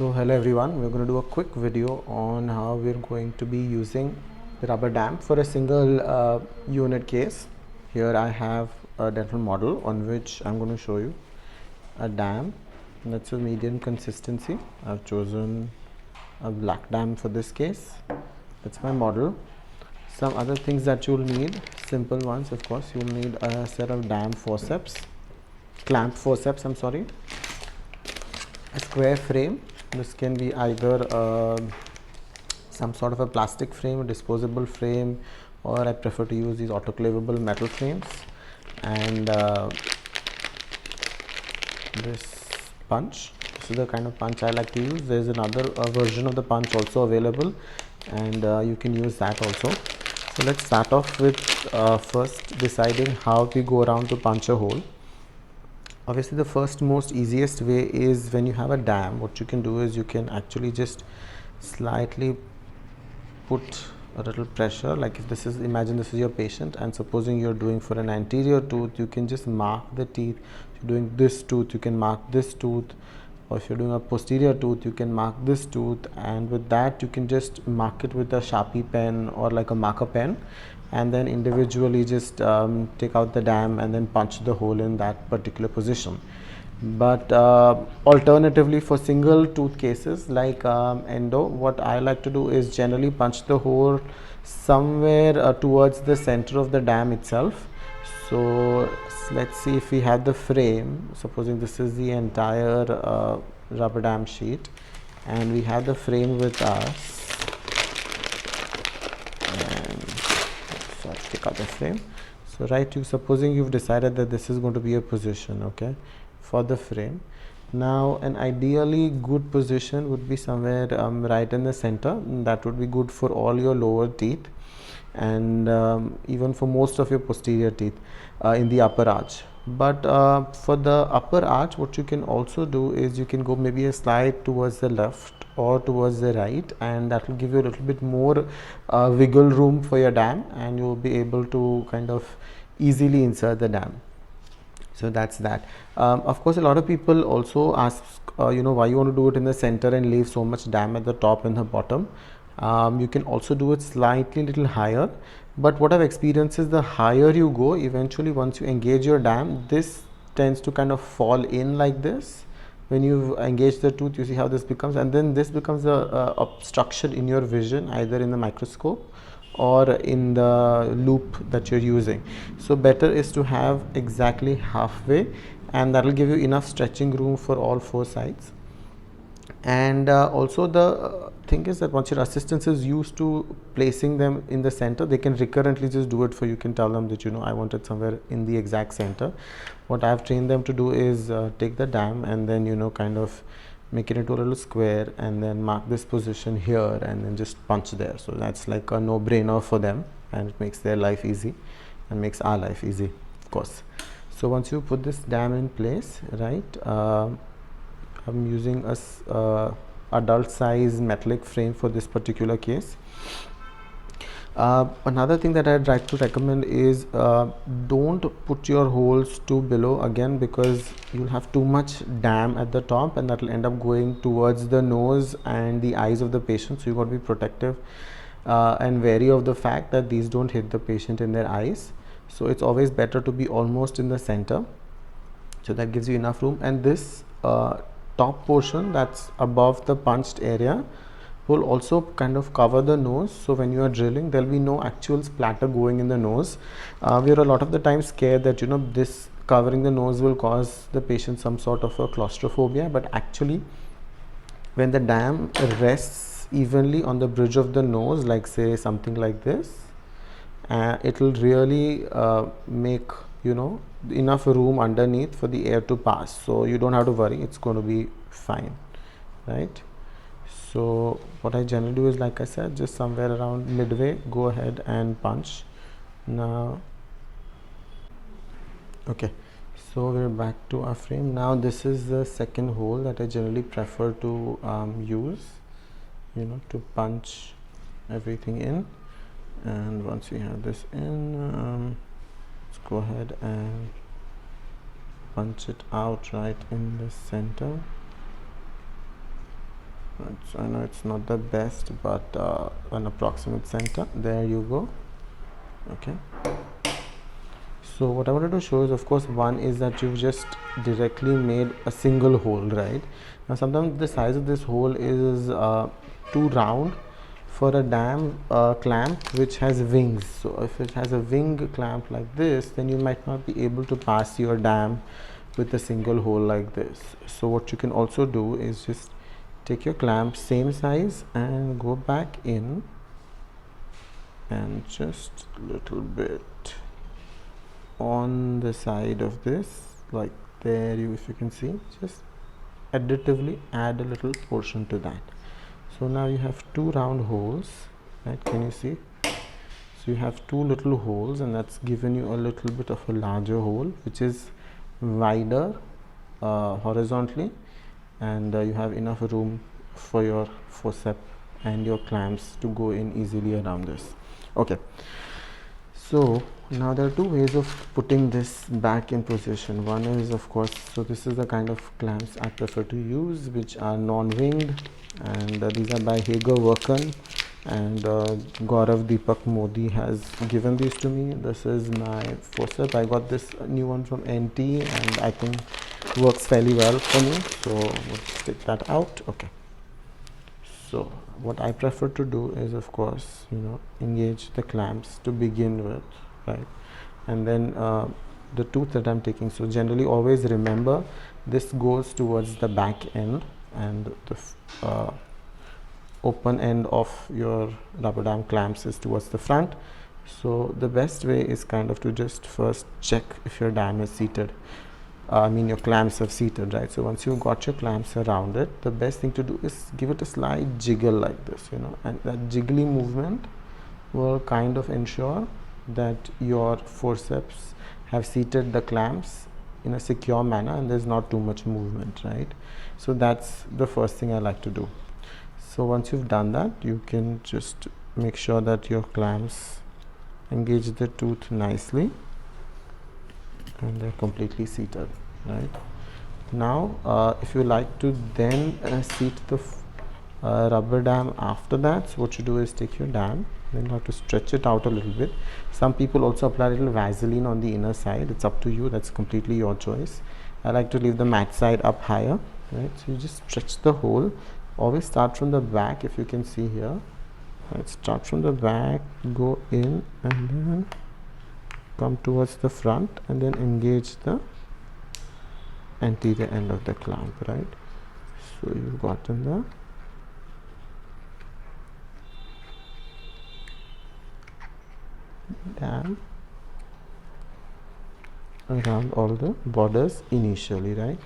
So hello everyone, we're going to do a quick video on how we're going to be using the rubber dam for a single unit case. Here I have a dental model on which I'm going to show you a dam that's a medium consistency. I've chosen a black dam for this case. That's my model. Some other things that you'll need, simple ones of course. You'll need a set of dam forceps, clamp forceps, I'm sorry, a square frame. This can be either some sort of a plastic frame, a disposable frame, or I prefer to use these autoclavable metal frames. And this punch, this is the kind of punch I like to use. There's another version of the punch also available, and you can use that also. So let's start off with first deciding how we go around to punch a hole. Obviously the first most easiest way is when you have a dam, what you can do is you can actually just slightly put a little pressure. Like if this is, imagine this is your patient, and supposing you're doing for an anterior tooth, you can just mark the teeth. If you're doing this tooth, you can mark this tooth, or if you're doing a posterior tooth, you can mark this tooth, and with that you can just mark it with a Sharpie pen or like a marker pen, and then individually just take out the dam and then punch the hole in that particular position. But alternatively, for single tooth cases like endo, what I like to do is generally punch the hole somewhere towards the center of the dam itself. So let's see if we have the frame. Supposing this is the entire rubber dam sheet and we have the frame with us, and so take out the frame. So supposing you've decided that this is going to be a position, okay, for the frame. Now an ideally good position would be somewhere right in the center. That would be good for all your lower teeth, and even for most of your posterior teeth in the upper arch. But for the upper arch, what you can also do is you can go maybe a slide towards the left or towards the right, and that will give you a little bit more wiggle room for your dam, and you will be able to kind of easily insert the dam. So that's that. Of course, a lot of people also ask, why you want to do it in the center and leave so much dam at the top and the bottom. You can also do it slightly little higher, but what I've experienced is the higher you go, eventually once you engage your dam, this tends to kind of fall in like this. When you engage the tooth, you see how this becomes, and then this becomes a obstruction in your vision, either in the microscope or in the loop that you're using. So better is to have exactly halfway, and that will give you enough stretching room for all four sides. And also the thing is that once your assistant is used to placing them in the center, they can recurrently just do it for you. You can tell them that I want it somewhere in the exact center. What I've trained them to do is take the dam and then kind of make it into a little square and then mark this position here and then just punch there. So that's like a no-brainer for them, and it makes their life easy and makes our life easy, of course. So once you put this dam in place, right, I'm using a adult size metallic frame for this particular case. Another thing that I'd like to recommend is don't put your holes too below again, because you'll have too much dam at the top and that will end up going towards the nose and the eyes of the patient. So you've got to be protective and wary of the fact that these don't hit the patient in their eyes. So it's always better to be almost in the center, so that gives you enough room. And this top portion that's above the punched area will also kind of cover the nose, so when you are drilling there will be no actual splatter going in the nose. We are a lot of the time scared that this covering the nose will cause the patient some sort of a claustrophobia, but actually when the dam rests evenly on the bridge of the nose, like say something like this, it will really make enough room underneath for the air to pass, so you don't have to worry, it's going to be fine, right? So what I generally do is, like I said, just somewhere around midway go ahead and punch. Now okay, so we're back to our frame. Now this is the second hole that I generally prefer to use to punch everything in. And once we have this in, let's go ahead and punch it out right in the center. I know it's not the best, but an approximate center. There you go. Okay. So what I wanted to show is, of course, one is that you've just directly made a single hole, right? Now sometimes the size of this hole is too round for a dam clamp which has wings. So if it has a wing clamp like this, then you might not be able to pass your dam with a single hole like this. So what you can also do is just take your clamp same size and go back in and just a little bit on the side of this, like there, if you can see, just additively add a little portion to that. So now you have two round holes, right? Can you see? So you have two little holes, and that's given you a little bit of a larger hole which is wider horizontally, and you have enough room for your forceps and your clamps to go in easily around this. Okay, so now there are two ways of putting this back in position. One is, of course, so this is the kind of clamps I prefer to use, which are non-winged, and these are by Hager Worken, and Gaurav Deepak Modi has given these to me. This is my forceps. I got this new one from NT, and I think works fairly well for me. So let's take that out. Okay. So what I prefer to do is, of course, engage the clamps to begin with, right? And then the tooth that I'm taking. So generally, always remember this goes towards the back end, and the open end of your rubber dam clamps is towards the front. So the best way is kind of to just first check if your dam is seated. Your clamps have seated, right? So once you've got your clamps around it, the best thing to do is give it a slight jiggle like this, and that jiggly movement will kind of ensure that your forceps have seated the clamps in a secure manner and there's not too much movement, right? So that's the first thing I like to do. So once you've done that, you can just make sure that your clamps engage the tooth nicely and they're completely seated, right? Now if you like to then seat the rubber dam after that, so what you do is take your dam, then you have to stretch it out a little bit. Some people also apply a little Vaseline on the inner side. It's up to you, that's completely your choice. I like to leave the mat side up higher, right? So you just stretch the hole. Always start from the back, if you can see here, right? Start from the back, go in, and then come towards the front, and then engage the anterior end of the clamp, right? So you've gotten the dam around all the borders initially, right?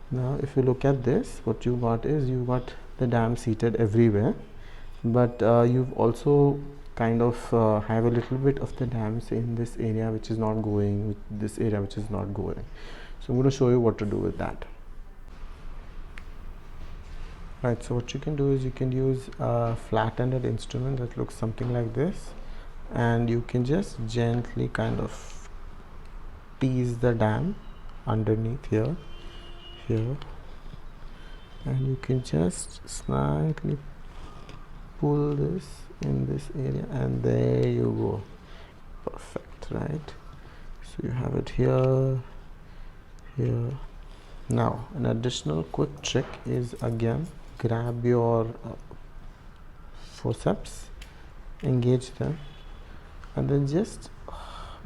Now if you look at this, what you got is you got the dam seated everywhere, but you've also kind of have a little bit of the dams in this area which is not going, with this area which is not going. So I'm going to show you what to do with that. Right, so what you can do is you can use a flat-ended instrument that looks something like this, and you can just gently kind of tease the dam underneath here, and you can just slightly pull this in this area, and there you go. Perfect, right? So you have it here. Now an additional quick trick is, again, grab your forceps, engage them, and then just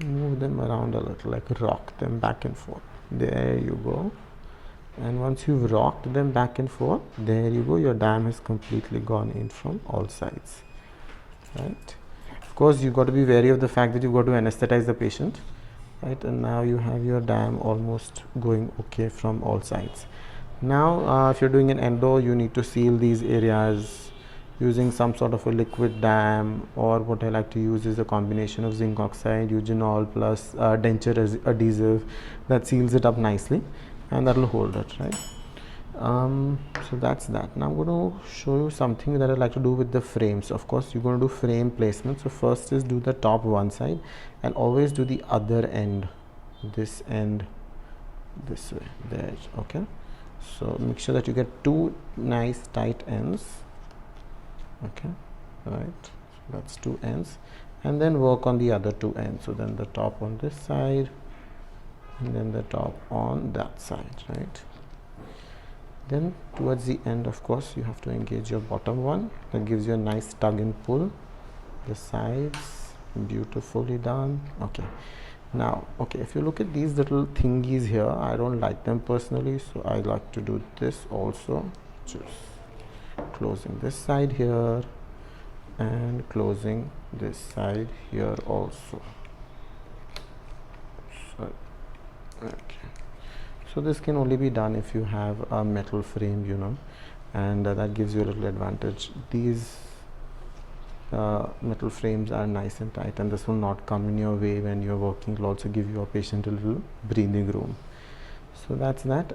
move them around a little, like rock them back and forth. There you go. And once you've rocked them back and forth, there you go, your dam has completely gone in from all sides, right? Of course, you've got to be wary of the fact that you've got to anesthetize the patient, right? And now you have your dam almost going okay from all sides. Now if you're doing an endo, you need to seal these areas using some sort of a liquid dam, or what I like to use is a combination of zinc oxide, eugenol plus denture adhesive that seals it up nicely, and that will hold it, right? So that's that. Now I'm going to show you something that I like to do with the frames. Of course, you're going to do frame placement. So first is do the top one side, and always do the other end, this end this way, there, okay? So make sure that you get two nice tight ends. Okay, right, so that's two ends, and then work on the other two ends. So then the top on this side and then the top on that side, right? Then towards the end, of course, you have to engage your bottom one. That gives you a nice tug and pull. The sides, beautifully done. Okay, now, okay, if you look at these little thingies here, I don't like them personally, so I like to do this also, just closing this side here and closing this side here also. So, okay, so this can only be done if you have a metal frame, you know, and that gives you a little advantage. These metal frames are nice and tight, and this will not come in your way when you're working. It will also give your patient a little breathing room. So that's that.